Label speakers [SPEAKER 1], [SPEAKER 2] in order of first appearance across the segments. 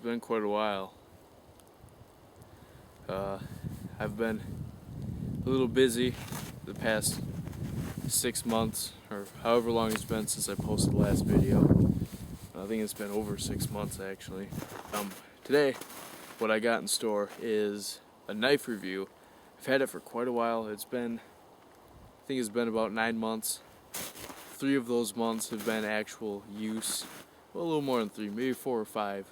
[SPEAKER 1] been quite a while. I've been a little busy the past 6 months, or however long it's been since I posted the last video. I think it's been over 6 months actually. Today, what I got in store is a knife review. I've had it for quite a while. I think it's been about 9 months. 3 of those months have been actual use. Well, a little more than 3, maybe 4 or 5.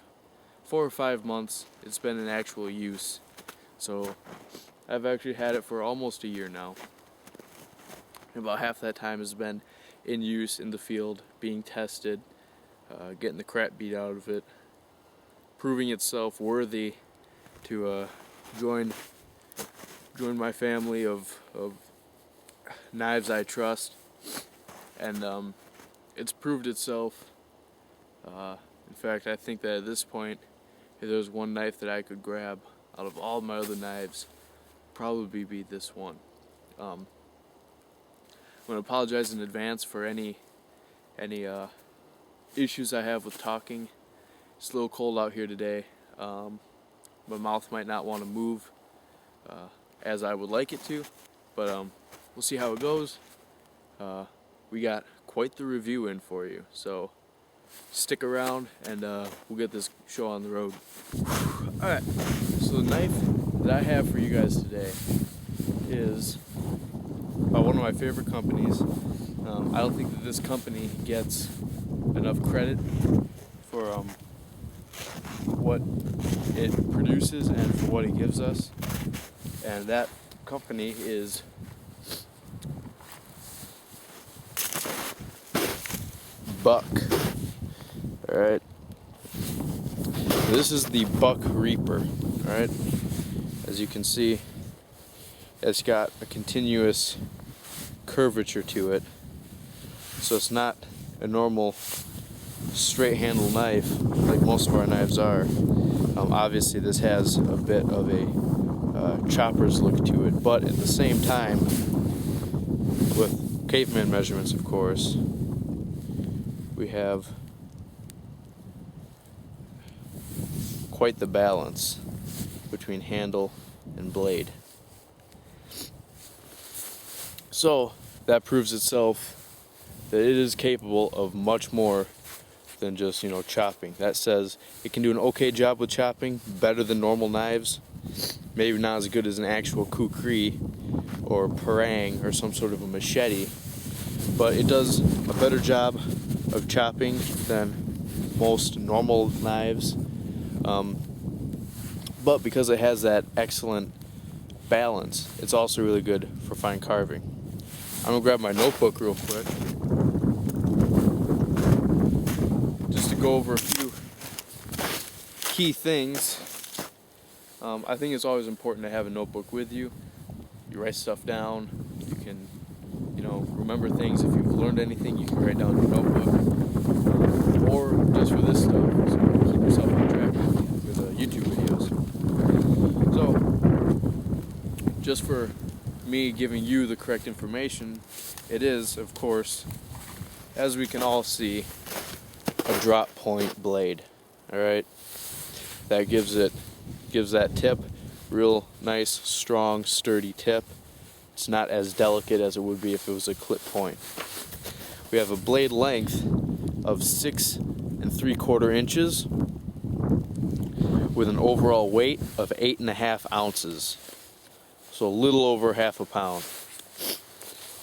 [SPEAKER 1] 4 or 5 months it's been in actual use. So I've actually had it for almost a year now. And about half that time has been in use in the field, being tested, getting the crap beat out of it, proving itself worthy to join my family of knives I trust. And it's proved itself. In fact, I think that at this point, if there was one knife that I could grab out of all my other knives, probably be this one. I'm going to apologize in advance for any issues I have with talking. It's a little cold out here today. My mouth might not want to move as I would like it to, but we'll see how it goes. We got quite the review in for you, so stick around and we'll get this show on the road. Alright, so the knife that I have for you guys today is by one of my favorite companies. I don't think that this company gets enough credit for what it produces and for what it gives us, and that company is Buck. Alright, this is the Buck Reaper. Alright, as you can see, it's got a continuous curvature to it, so it's not a normal straight handle knife like most of our knives are. Obviously this has a bit of a chopper's look to it, but at the same time, with caveman measurements of course, we have quite the balance between handle and blade. So that proves itself that it is capable of much more than just, chopping. That says it can do an okay job with chopping, better than normal knives. Maybe not as good as an actual kukri or parang or some sort of a machete, but it does a better job of chopping than most normal knives. But because it has that excellent balance, it's also really good for fine carving. I'm gonna grab my notebook real quick just to go over a few key things. I think it's always important to have a notebook with you. You write stuff down. You can, remember things. If you've learned anything, you can write down in your notebook. Or just for this stuff, so you can keep yourself on track with YouTube videos. So, just for me giving you the correct information, it is, of course, as we can all see, a drop point blade. Alright? That gives that tip real nice, strong, sturdy tip. It's not as delicate as it would be if it was a clip point. We have a blade length of 6 3/4 inches with an overall weight of 8.5 ounces. So a little over half a pound.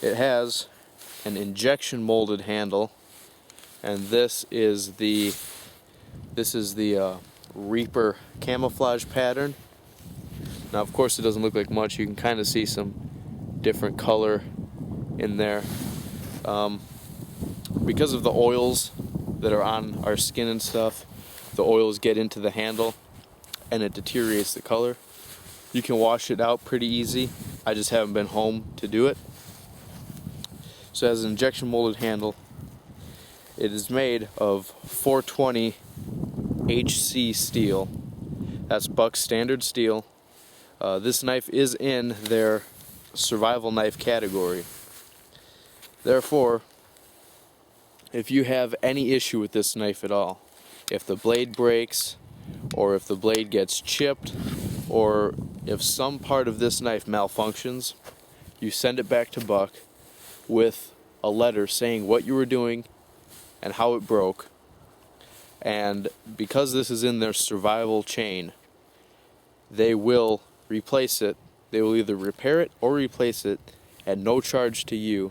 [SPEAKER 1] It has an injection molded handle, and this is the Reaper camouflage pattern. Now of course it doesn't look like much. You can kind of see some different color in there. Because of the oils that are on our skin and stuff, the oils get into the handle and it deteriorates the color. You can wash it out pretty easy. I just haven't been home to do it. So it has an injection molded handle. It is made of 420 HC steel. That's Buck standard steel. This knife is in their survival knife category. Therefore, if you have any issue with this knife at all, if the blade breaks, or if the blade gets chipped, or if some part of this knife malfunctions, you send it back to Buck with a letter saying what you were doing and how it broke. And because this is in their survival chain, they will replace it. They will either repair it or replace it at no charge to you,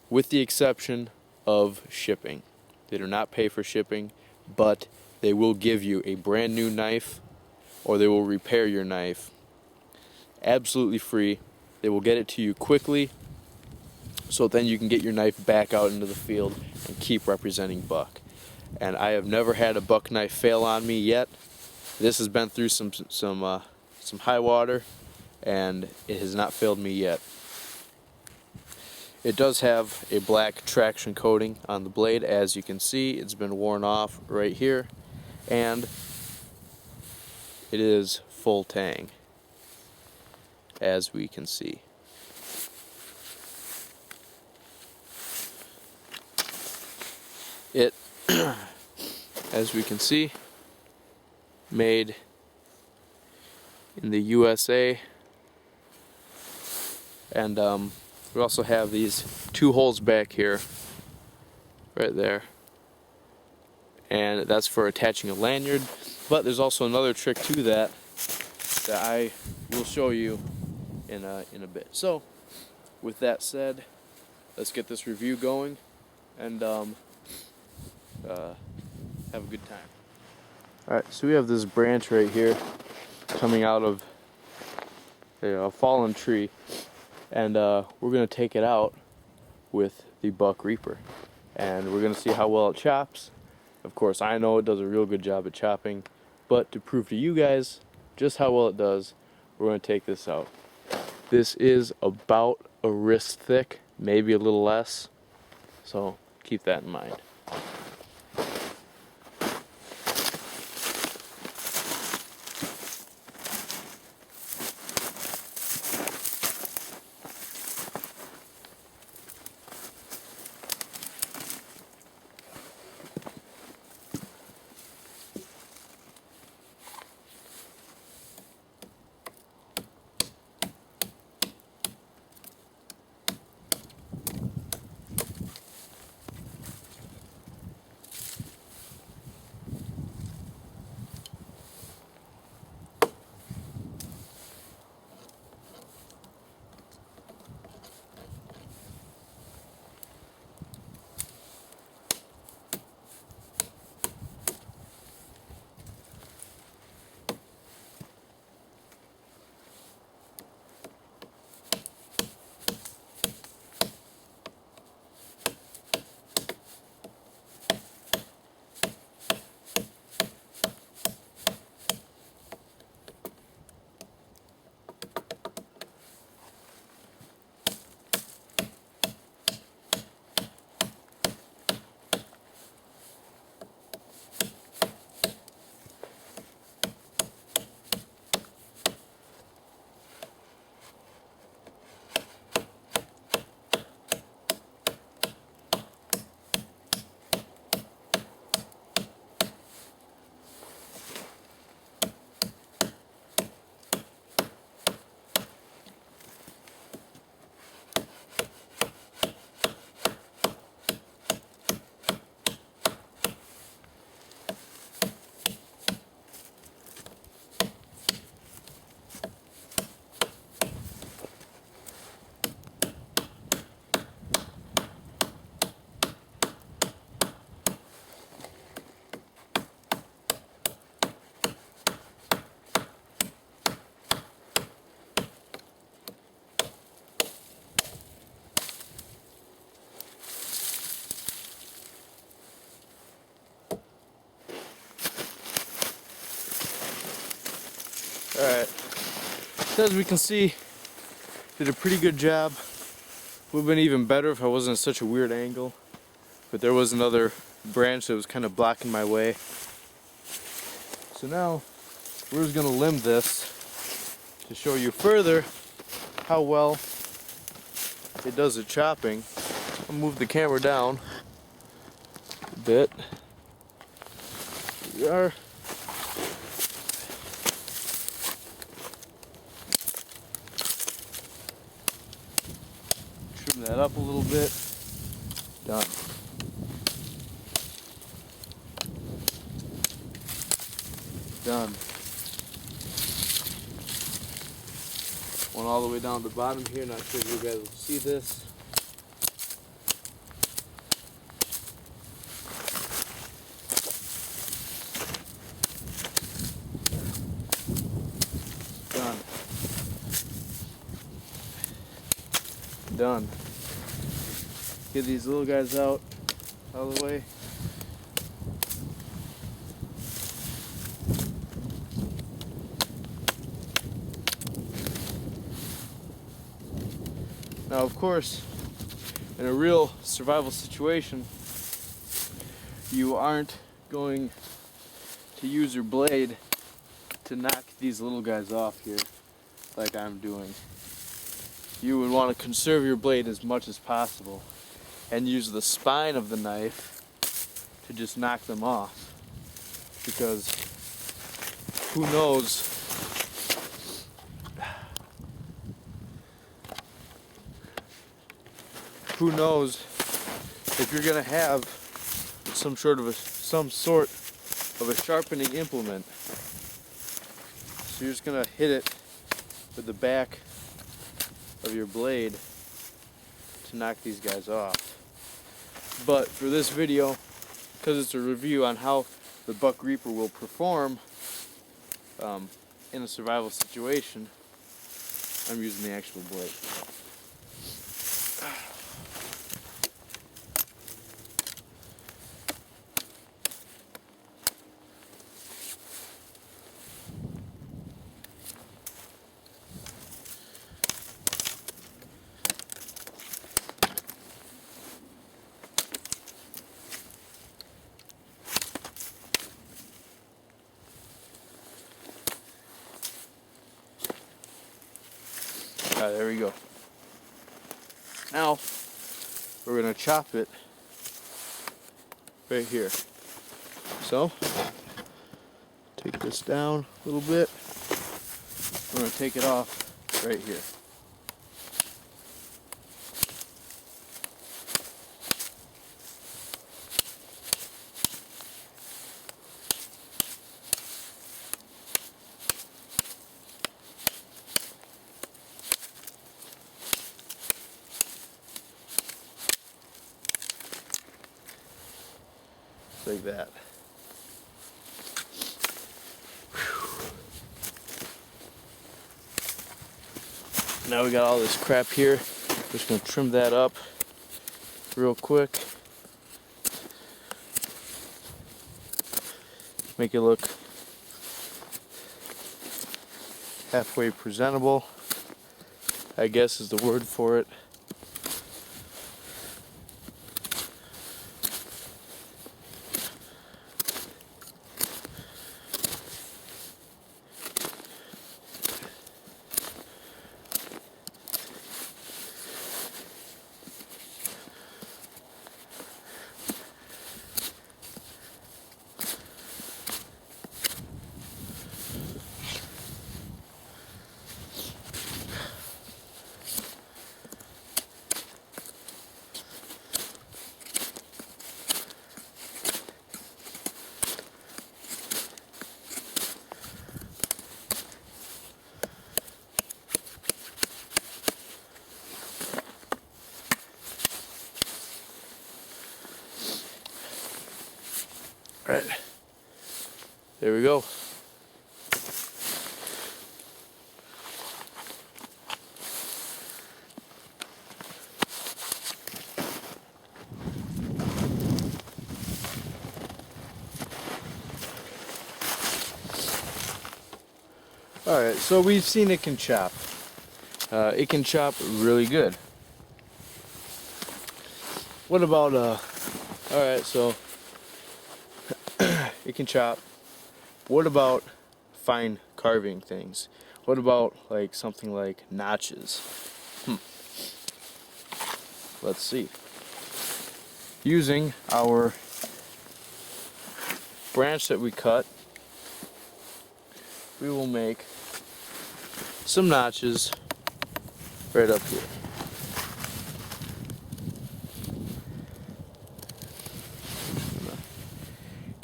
[SPEAKER 1] with the exception of shipping. They do not pay for shipping, but they will give you a brand new knife, or they will repair your knife absolutely free. They will get it to you quickly, so then you can get your knife back out into the field and keep representing Buck. And I have never had a Buck knife fail on me yet. This has been through some high water, and it has not failed me yet. It does have a black traction coating on the blade, as you can see. It's been worn off right here, and it is full tang, as we can see. It, as we can see, made in the USA, and we also have these 2 holes back here, right there, and that's for attaching a lanyard. But there's also another trick to that I will show you in a bit. So, with that said, let's get this review going and have a good time. Alright, so we have this branch right here coming out of a fallen tree, and we're going to take it out with the Buck Reaper, and we're going to see how well it chops. Of course, I know it does a real good job at chopping, but to prove to you guys just how well it does, we're going to take this out. This is about a wrist thick, maybe a little less, so keep that in mind. Alright, so as we can see, did a pretty good job. Would have been even better if I wasn't at such a weird angle, but there was another branch that was kind of blocking my way. So now we're just going to limb this to show you further how well it does at chopping. I'll move the camera down a bit. Here we are. that up a little bit. Done. Done. Went all the way down to the bottom here. Not sure if you guys will see this. Done. Done. Get these little guys out of the way. Now, of course, in a real survival situation, you aren't going to use your blade to knock these little guys off here like I'm doing. You would want to conserve your blade as much as possible and use the spine of the knife to just knock them off, because who knows if you're gonna have some sort of a sharpening implement. So you're just gonna hit it with the back of your blade to knock these guys off. But for this video, because it's a review on how the buck reaper will perform in a survival situation, I'm using the actual blade. Alright, there we go. Now, we're going to chop it right here. So, take this down a little bit. We're going to take it off right here. Like that. Now we got all this crap here. Just gonna trim that up real quick. Make it look halfway presentable, I guess is the word for it. Right, there we go. Alright, so we've seen it can chop. It can chop really good. What about, alright, so it can chop. What about fine carving things? What about like something like notches? Let's see. Using our branch that we cut, we will make some notches right up here.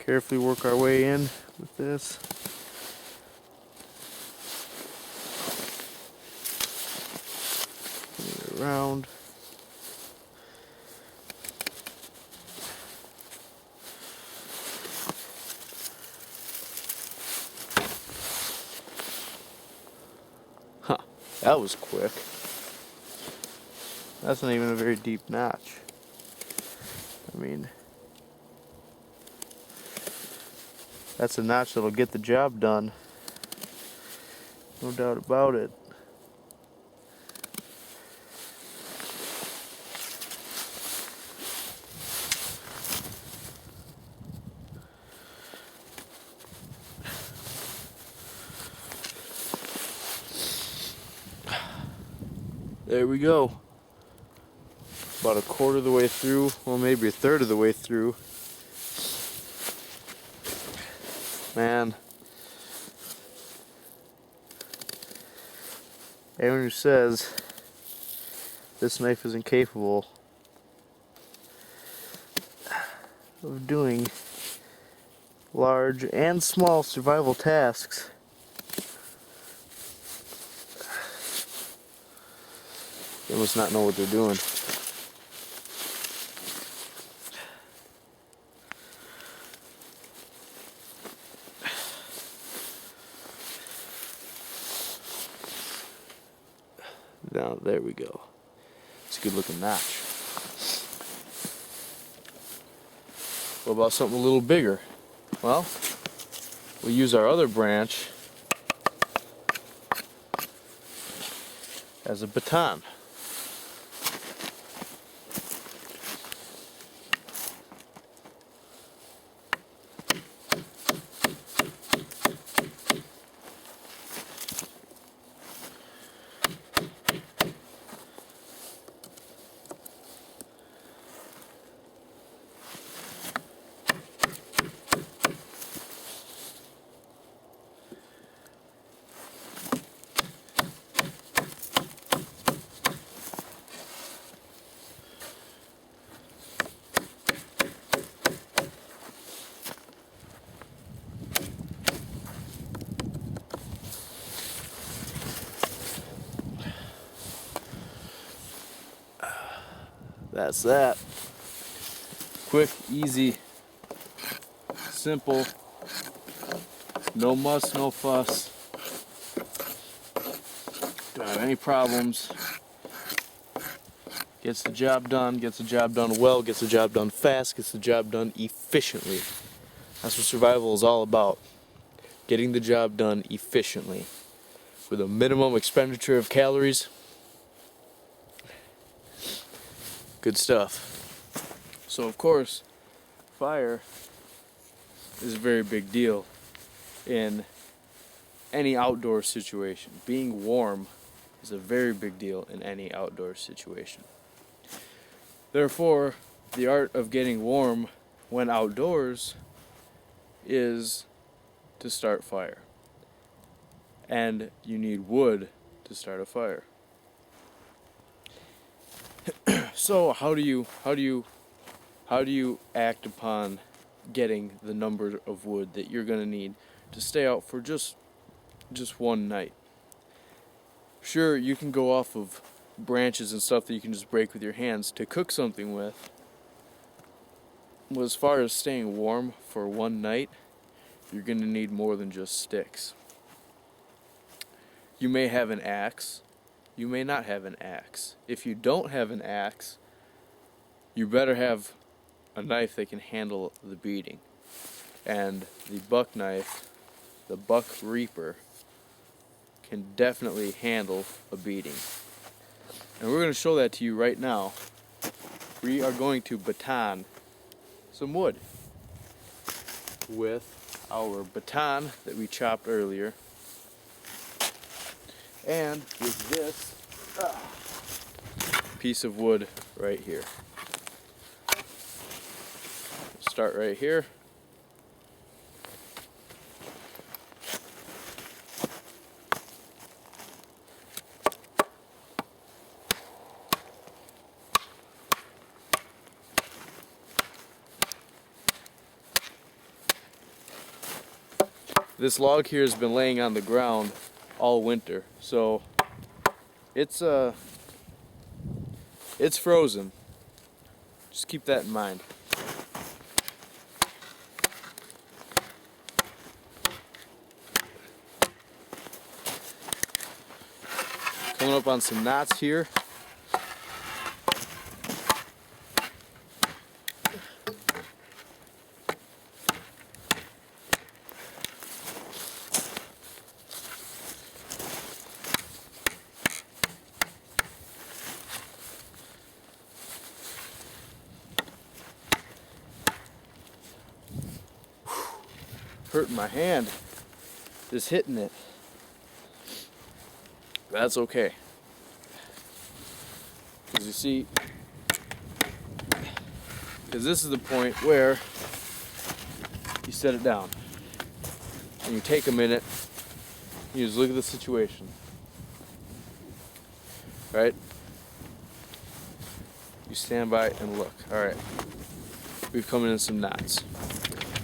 [SPEAKER 1] Carefully work our way in with this. Bring it around. Huh, that was quick. That's not even a very deep notch. I mean, that's a notch that'll get the job done. No doubt about it. There we go. About a quarter of the way through, well, maybe a third of the way through. Man, anyone who says this knife is incapable of doing large and small survival tasks they must not know what they're doing. Now, there we go. It's a good looking notch. What about something a little bigger? Well, we'll use our other branch as a baton. That's that. Quick, easy, simple, no muss, no fuss. Don't have any problems. Gets the job done well, gets the job done fast, gets the job done efficiently. That's what survival is all about. Getting the job done efficiently with a minimum expenditure of calories. Good stuff. So of course, fire is a very big deal in any outdoor situation. Being warm is a very big deal in any outdoor situation. Therefore, the art of getting warm when outdoors is to start fire. And you need wood to start a fire. So how do you act upon getting the number of wood that you're going to need to stay out for just one night? Sure, you can go off of branches and stuff that you can just break with your hands to cook something with. But as far as staying warm for one night, you're going to need more than just sticks. You may have an axe. You may not have an axe. If you don't have an axe, you better have a knife that can handle the beating. And the buck knife, the buck reaper, can definitely handle a beating. And we're going to show that to you right now. We are going to baton some wood with our baton that we chopped earlier. And with this piece of wood right here. Start right here. This log here has been laying on the ground all winter, so it's frozen. Just keep that in mind. Coming up on some knots here. Hurting my hand just hitting it. That's okay. Because you see, because this is the point where you set it down and you take a minute, you just look at the situation, right? You stand by and look. All right, we've come in some knots.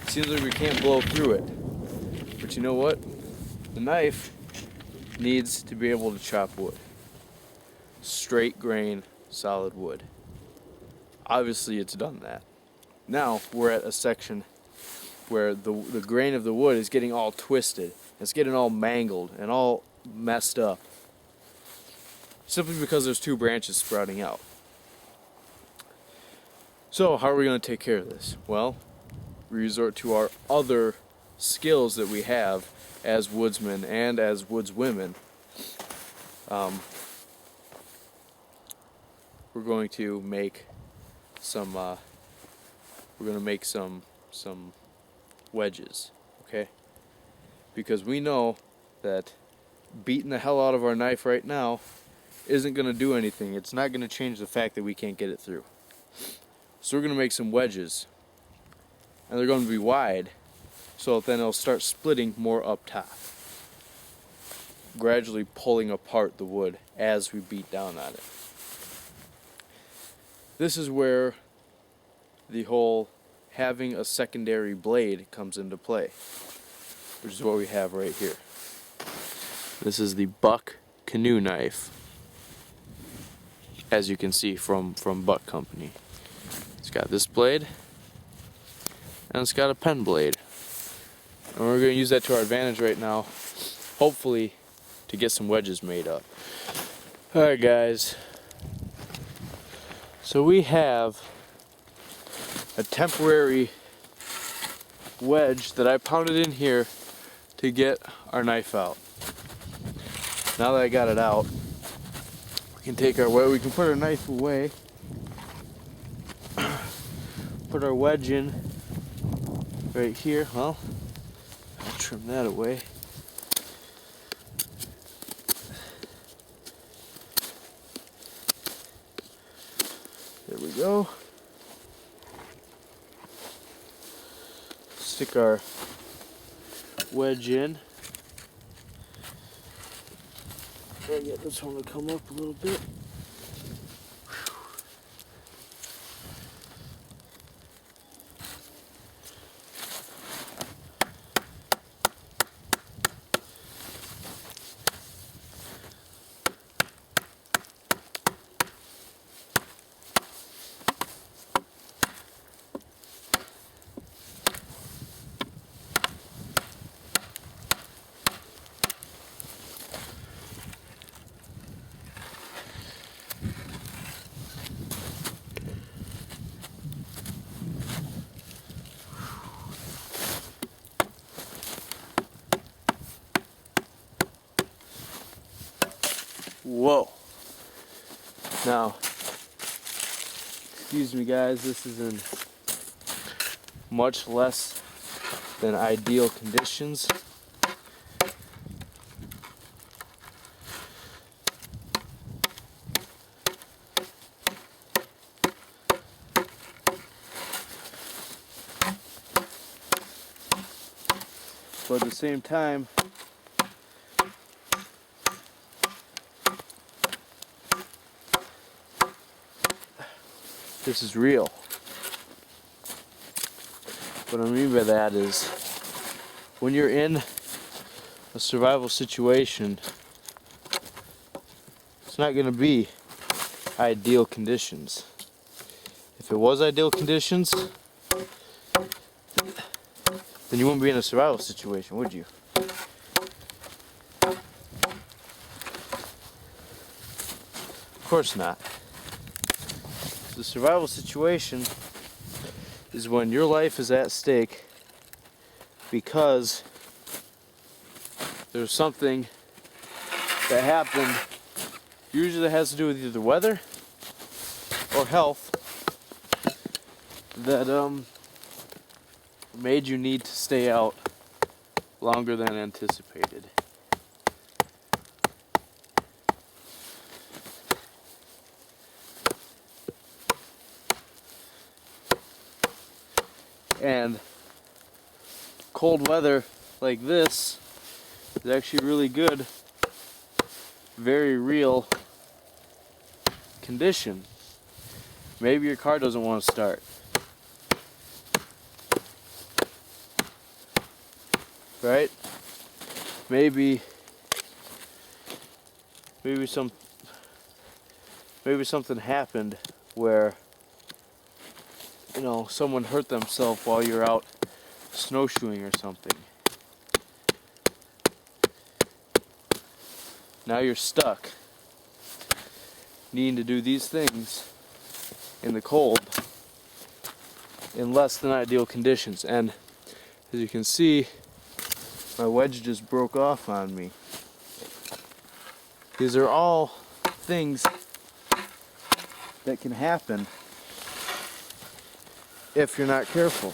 [SPEAKER 1] Seems like we can't blow through it, but you know what? The knife needs to be able to chop wood. Straight grain, solid wood. Obviously it's done that. Now we're at a section where the grain of the wood is getting all twisted. It's getting all mangled and all messed up. Simply because there's two branches sprouting out. So how are we going to take care of this? Well, we resort to our other skills that we have as woodsmen and as woodswomen. We're going to make some wedges, okay? Because we know that beating the hell out of our knife right now isn't going to do anything. It's not going to change the fact that we can't get it through. So we're going to make some wedges, and they're going to be wide, so then it'll start splitting more up top, gradually pulling apart the wood as we beat down on it. This is where the whole having a secondary blade comes into play, which is what we have right here. This is the Buck canoe knife, as you can see from Buck Company. It's got this blade, and it's got a pen blade. And we're going to use that to our advantage right now, hopefully to get some wedges made up. Alright guys, so we have a temporary wedge that I pounded in here to get our knife out. Now that I got it out, we can take we can put our knife away, put our wedge in right here. Well, I'll trim that away. There we go. Stick our wedge in. Try to get this one to come up a little bit. Whoa. Now, excuse me guys, this is in much less than ideal conditions. But at the same time, this is real. What I mean by that is, when you're in a survival situation, it's not going to be ideal conditions. If it was ideal conditions, then you wouldn't be in a survival situation, would you? Of course not. The survival situation is when your life is at stake because there's something that happened, usually it has to do with either weather or health, that made you need to stay out longer than anticipated. And cold weather like this is actually really good, very real condition. Maybe your car doesn't want to start. Right? Maybe something happened where, you know, someone hurt themselves while you're out snowshoeing or something. Now you're stuck, needing to do these things in the cold in less than ideal conditions. And as you can see, my wedge just broke off on me. These are all things that can happen if you're not careful.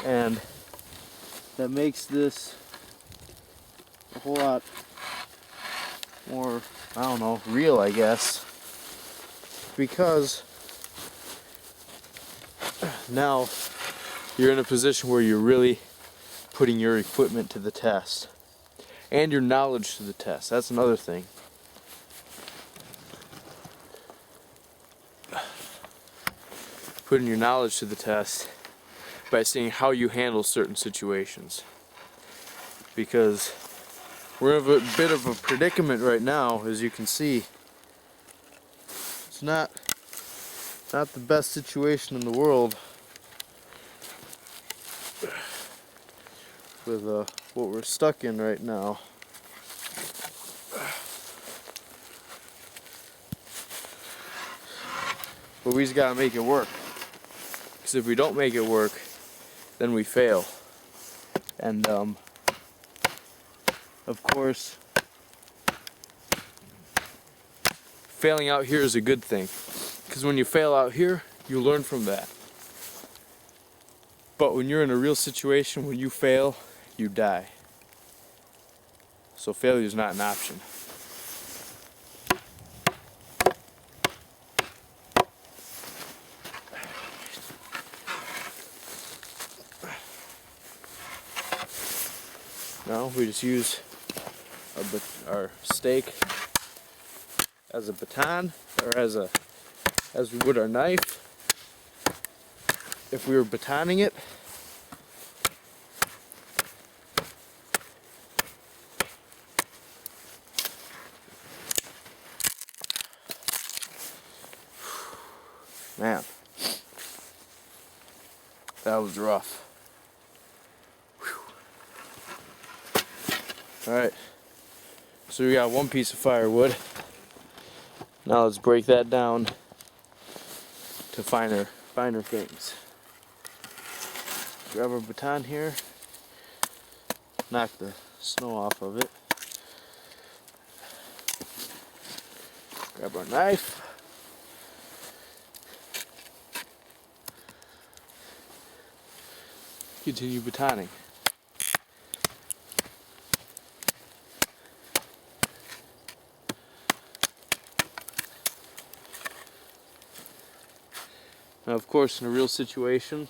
[SPEAKER 1] And that makes this a whole lot more, I don't know, real, I guess. Because now you're in a position where you're really putting your equipment to the test. And your knowledge to the test. That's another thing. Putting your knowledge to the test by seeing how you handle certain situations. Because we're in a bit of a predicament right now, as you can see. It's not the best situation in the world with what we're stuck in right now. But we just gotta make it work. Because if we don't make it work, then we fail. And of course, failing out here is a good thing. Because when you fail out here, you learn from that. But when you're in a real situation, when you fail, you die. So failure is not an option. Now we just use our stake as a baton, or as we would our knife. If we were batoning it, man, that was rough. Alright, so we got one piece of firewood. Now let's break that down to finer things. Grab our baton here, knock the snow off of it. Grab our knife. Continue batoning. Now, of course, in a real situation,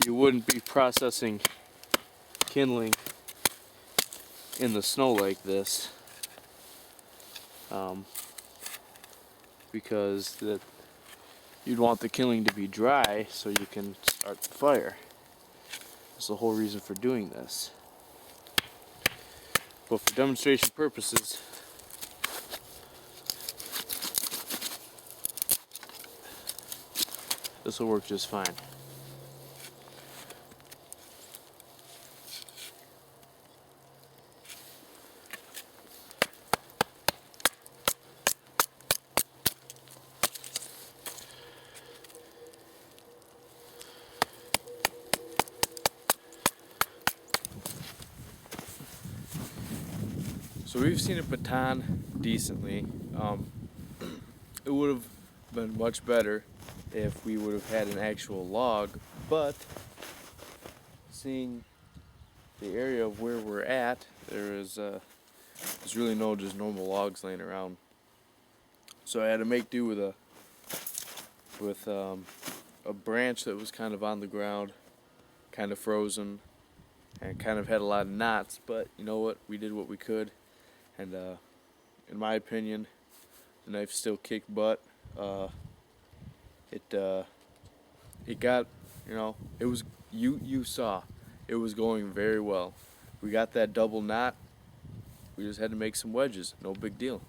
[SPEAKER 1] you wouldn't be processing kindling in the snow like this, because you'd want the kindling to be dry so you can start the fire. That's the whole reason for doing this. But for demonstration purposes, this will work just fine. So we've seen it baton decently. It would have been much better if we would have had an actual log, but seeing the area of where we're at, there's really no just normal logs laying around. So I had to make do with a branch that was kind of on the ground, kind of frozen, and kind of had a lot of knots. But you know what? We did what we could, and in my opinion, the knife still kicked butt. It got, it was, you saw, it was going very well. We got that double knot. We just had to make some wedges. No big deal.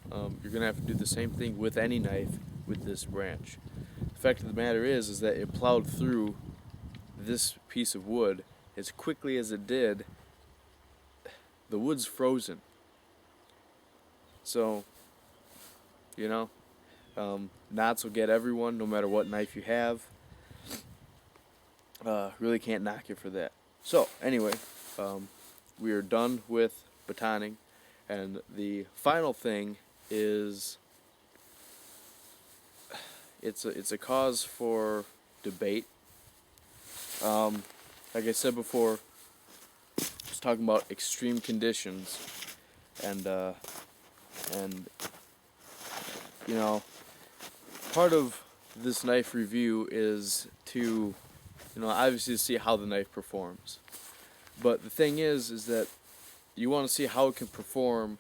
[SPEAKER 1] You're gonna have to do the same thing with any knife with this branch. The fact of the matter is that it plowed through this piece of wood as quickly as it did. The wood's frozen. So, knots will get everyone, no matter what knife you have. Really can't knock you for that. So, anyway, we are done with batoning, and the final thing is, it's a cause for debate. Like I said before, just talking about extreme conditions, and part of this knife review is to, obviously see how the knife performs. But the thing is that you want to see how it can perform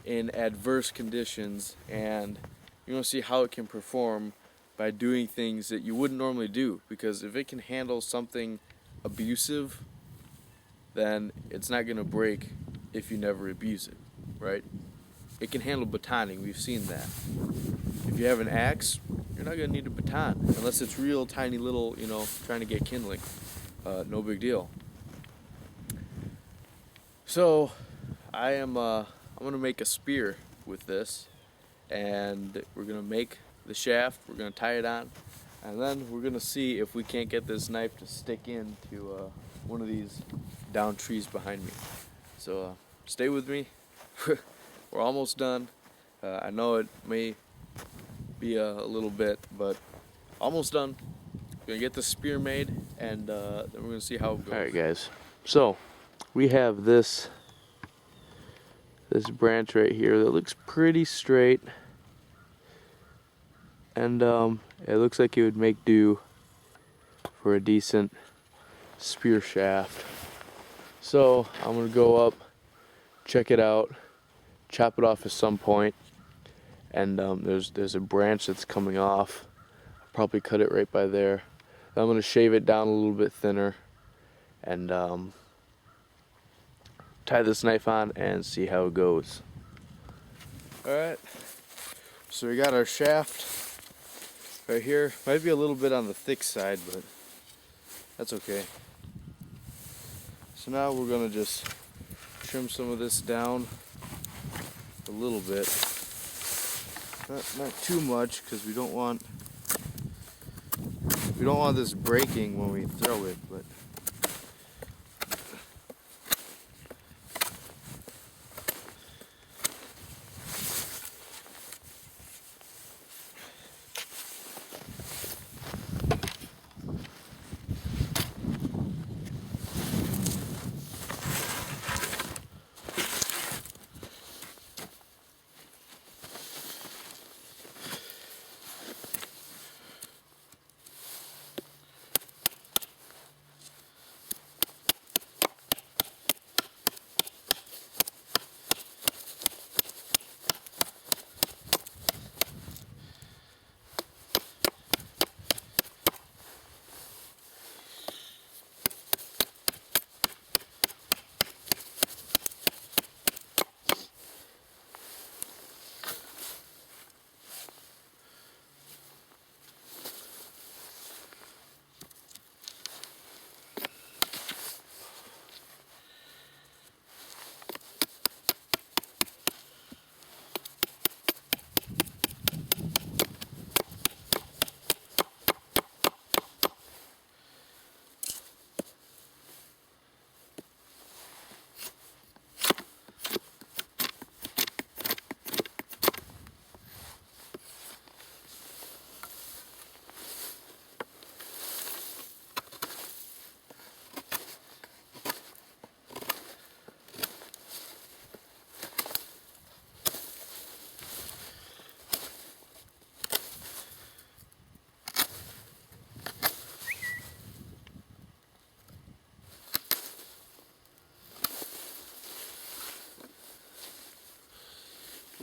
[SPEAKER 1] in adverse conditions, and you want to see how it can perform by doing things that you wouldn't normally do. Because if it can handle something abusive, then it's not going to break if you never abuse it, right? It can handle batoning, we've seen that. If you have an axe, you're not going to need a baton, unless it's real tiny little, trying to get kindling. No big deal. So, I'm going to make a spear with this, and we're going to make the shaft, we're going to tie it on, and then we're going to see if we can't get this knife to stick into one of these down trees behind me. So, stay with me. We're almost done. I know it may be a little bit, but almost done. We're gonna get the spear made, and then we're gonna see how it goes. All right, guys. So we have this branch right here that looks pretty straight, and it looks like it would make do for a decent spear shaft. So I'm gonna go up, check it out, chop it off at some point, and there's a branch that's coming off. I'll probably cut it right by there. Then I'm gonna shave it down a little bit thinner, and tie this knife on and see how it goes. Alright, so we got our shaft right here. Might be a little bit on the thick side, but that's okay. So now we're gonna just trim some of this down a little bit. Not too much, because we don't want this breaking when we throw it, but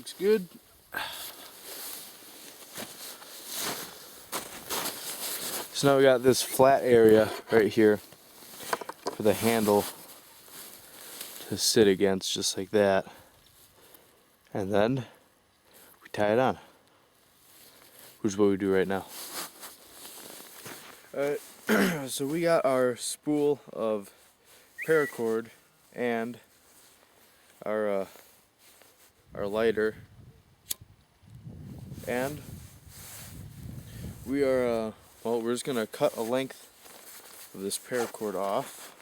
[SPEAKER 1] Looks good. So now we got this flat area right here for the handle to sit against, just like that. And then we tie it on, which is what we do right now. Alright, so we got our spool of paracord and our lighter, and we are well, we're just gonna cut a length of this paracord off.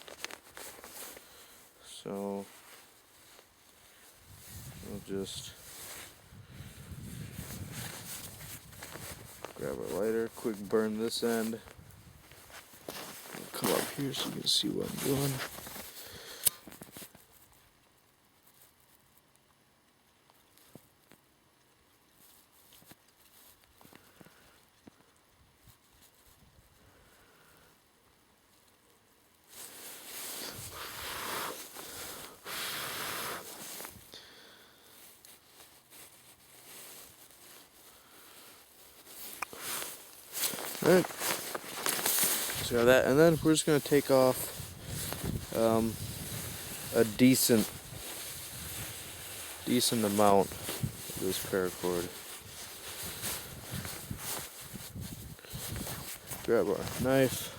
[SPEAKER 1] So we'll just grab our lighter, quick burn this end. I'll come up here so you can see what I'm doing. Alright, so we have that, and then we're just going to take off a decent amount of this paracord. Grab our knife.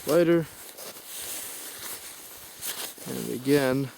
[SPEAKER 1] Lighter, and again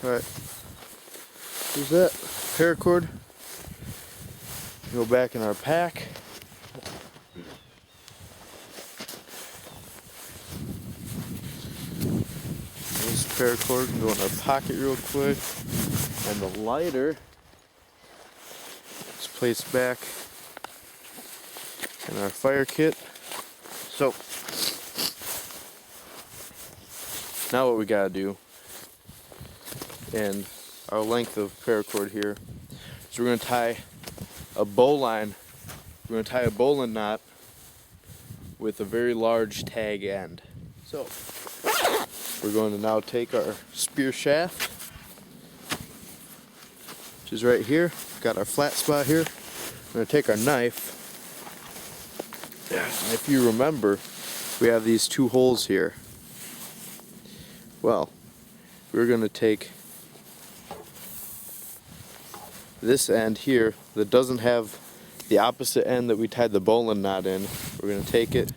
[SPEAKER 1] alright, here's that paracord. Go back in our pack. This paracord can go in our pocket real quick. And the lighter is placed back in our fire kit. So, now what we gotta do, and our length of paracord here, so we're going to tie a bowline. We're going to tie a bowline knot with a very large tag end. So we're going to now take our spear shaft, which is right here. Got our flat spot here. We're going to take our knife, and if you remember, we have these two holes here. Well, we're going to take this end here that doesn't have the opposite end that we tied the bowline knot in. We're going to take it,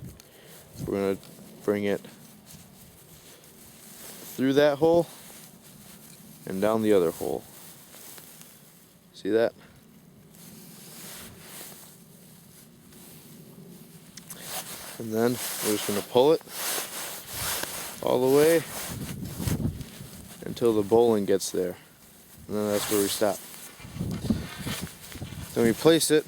[SPEAKER 1] we're going to bring it through that hole and down the other hole. See that? And then we're just going to pull it all the way until the bowline gets there. And then that's where we stop. Then we place it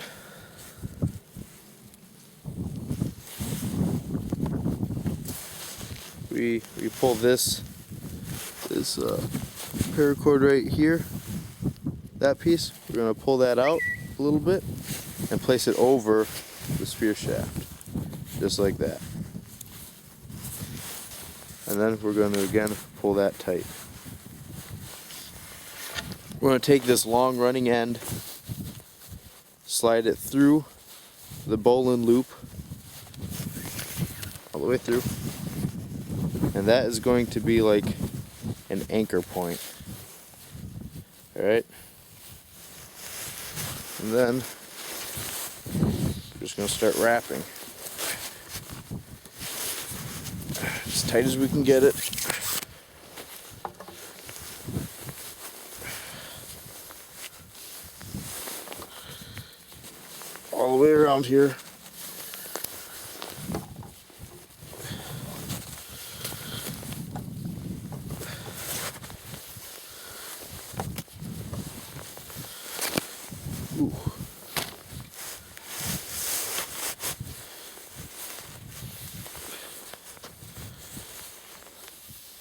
[SPEAKER 1] we pull this paracord right here, that piece, we're going to pull that out a little bit and place it over the spear shaft, just like that. And then we're going to again pull that tight. We're going to take this long running end, slide it through the bowline loop all the way through, and that is going to be like an anchor point. Alright, and then we're just going to start wrapping. tight as we can get it. All the way around here. Ooh.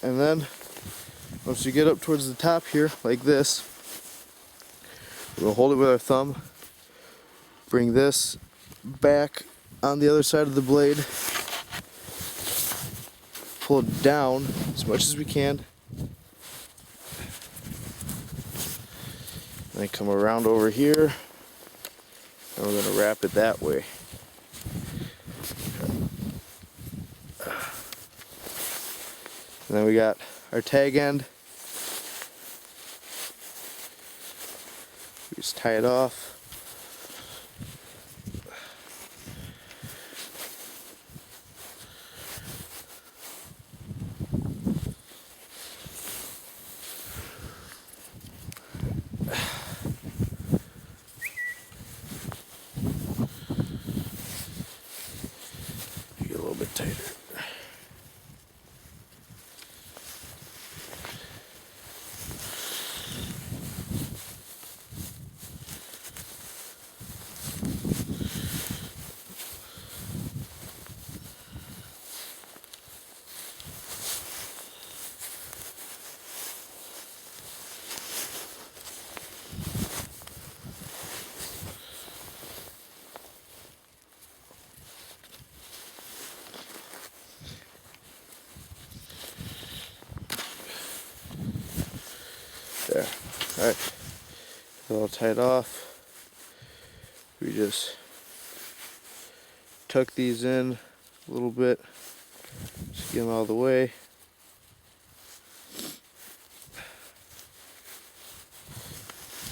[SPEAKER 1] And then once you get up towards the top here, like this, we'll hold it with our thumb, bring this back on the other side of the blade, pull it down as much as we can, and then come around over here, and we're going to wrap it that way. And then we got our tag end. We just tie it off. Get a little bit tighter. There. Alright. It's all tied off. We just tuck these in a little bit. Just get them out of the way.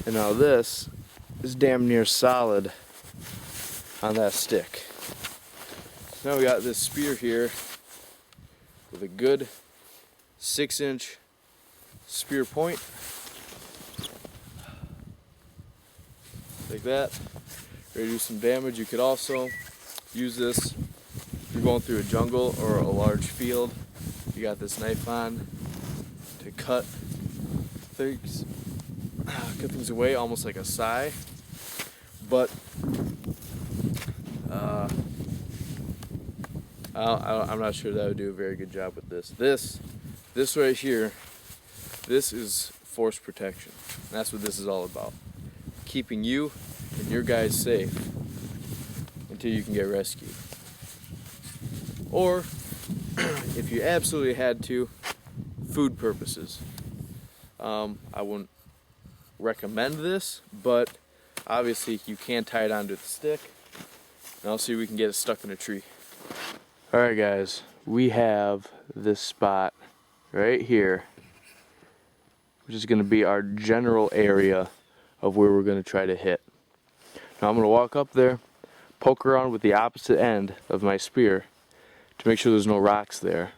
[SPEAKER 1] And now this is damn near solid on that stick. So now we got this spear here with a good 6-inch spear point. Like that. Ready to do some damage. You could also use this if you're going through a jungle or a large field. You got this knife on to cut things away, almost like a sai. But I'm not sure that would do a very good job with this. This right here, this is force protection. And that's what this is all about. Keeping you and your guys safe until you can get rescued. Or, if you absolutely had to, food purposes. I wouldn't recommend this, but obviously you can tie it onto the stick. And I'll see if we can get it stuck in a tree. Alright guys, we have this spot right here, which is going to be our general area of where we're going to try to hit. Now I'm going to walk up there, poke around with the opposite end of my spear to make sure there's no rocks there.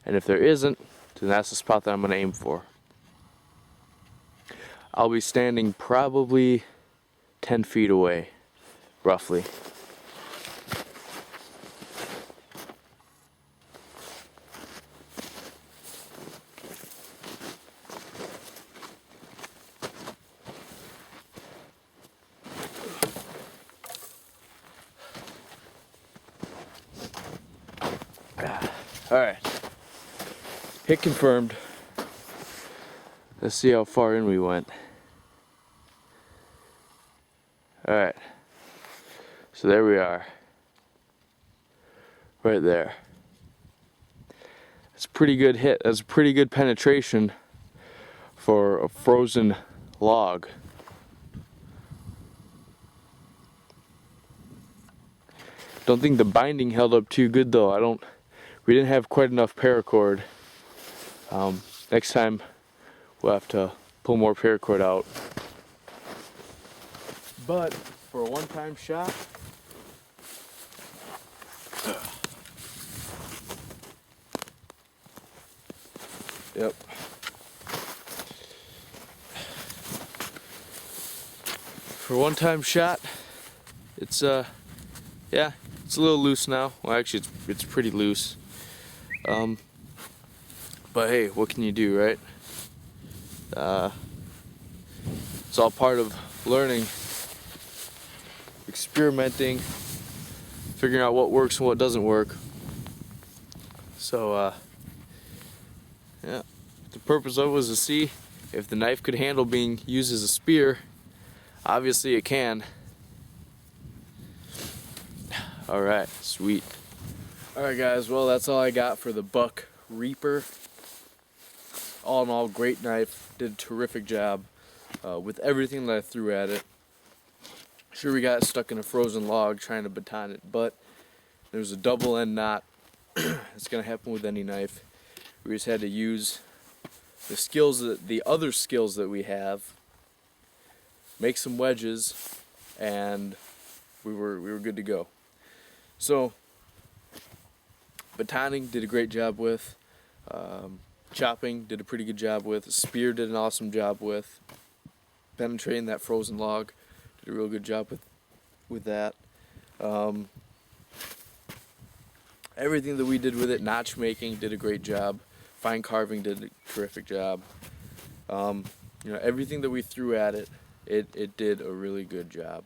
[SPEAKER 1] And if there isn't, then that's the spot that I'm going to aim for. I'll be standing probably 10 feet away, roughly. Alright, hit confirmed. Let's see how far in we went. Alright, so there we are. Right there. That's a pretty good hit. That's a pretty good penetration for a frozen log. Don't think the binding held up too good though. We didn't have quite enough paracord. Next time we'll have to pull more paracord out. But for a one-time shot, for one-time shot. It's yeah, it's a little loose now. Well, actually, it's pretty loose. But hey, what can you do, right? It's all part of learning, experimenting, figuring out what works and what doesn't work. So yeah, the purpose of it was to see if the knife could handle being used as a spear. Obviously it can. Alright, sweet. Alright guys, well that's all I got for the Buck Reaper. All in all, great knife. Did a terrific job with everything that I threw at it. Sure, we got stuck in a frozen log trying to baton it, but there's a double end knot. It's gonna happen with any knife. We just had to use the skills, the other skills that we have, make some wedges, and we were good to go. So batoning did a great job with. Chopping did a pretty good job with. Spear did an awesome job with. Penetrating that frozen log did a real good job with that. Everything that we did with it, notch making did a great job. Fine carving did a terrific job. You know, everything that we threw at it, it did a really good job.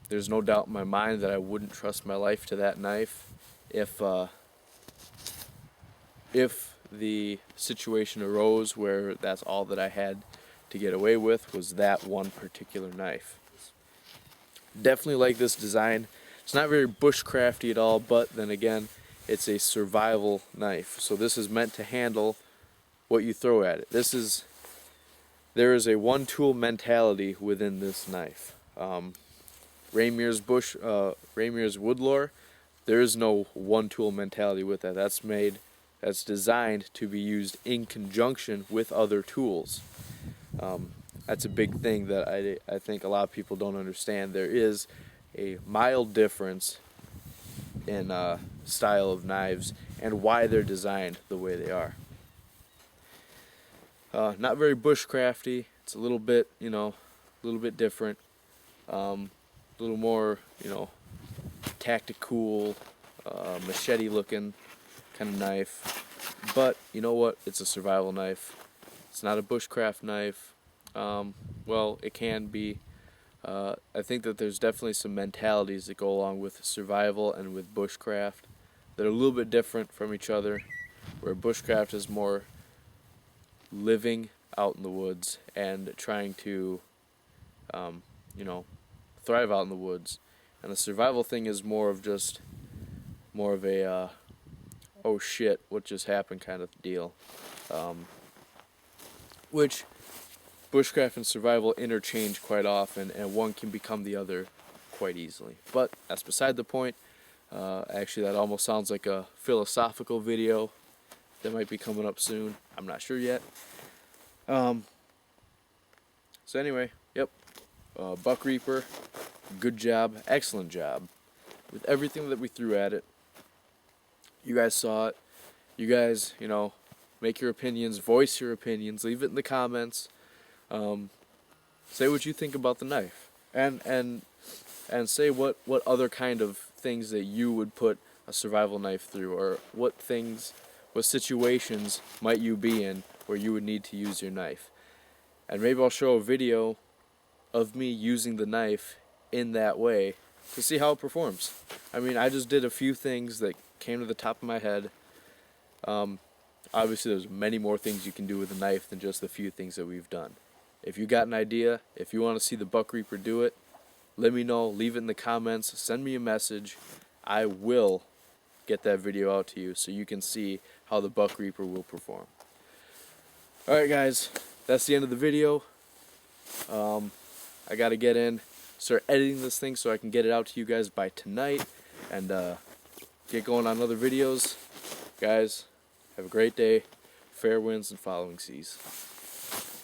[SPEAKER 1] There's no doubt in my mind that I wouldn't trust my life to that knife if the situation arose where that's all that I had to get away with was that one particular knife. Definitely like this design. It's not very bushcrafty at all, but then again, it's a survival knife. So this is meant to handle what you throw at it. There is a one-tool mentality within this knife. Ramir's Woodlore, there is no one-tool mentality with that. That's designed to be used in conjunction with other tools. That's a big thing that I think a lot of people don't understand. There is a mild difference in style of knives and why they're designed the way they are. Not very bushcrafty. It's a little bit, you know, a little bit different. A little more, you know, tactical, machete looking kind of knife. But you know what? It's a survival knife. It's not a bushcraft knife. Well, it can be. I think that there's definitely some mentalities that go along with survival and with bushcraft that are a little bit different from each other, where bushcraft is more living out in the woods and trying to, you know, thrive out in the woods. And the survival thing is more of a, oh shit, what just happened kind of deal. Which bushcraft and survival interchange quite often, and one can become the other quite easily. But that's beside the point. Actually, that almost sounds like a philosophical video that might be coming up soon. I'm not sure yet. So anyway, yep. Buck Reaper, good job, excellent job with everything that we threw at it. You guys saw it. You guys, you know, make your opinions, voice your opinions, leave it in the comments. Say what you think about the knife, and say what other kind of things that you would put a survival knife through, or what situations might you be in where you would need to use your knife. And maybe I'll show a video of me using the knife in that way to see how it performs. I mean, I just did a few things that came to the top of my head. Obviously there's many more things you can do with a knife than just the few things that we've done. If you got an idea, if you want to see the Buck Reaper do it, let me know, leave it in the comments, send me a message. I will get that video out to you so you can see how the Buck Reaper will perform. Alright guys, that's the end of the video. I gotta get in, start editing this thing so I can get it out to you guys by tonight, and get going on other videos. Guys, have a great day, fair winds and following seas.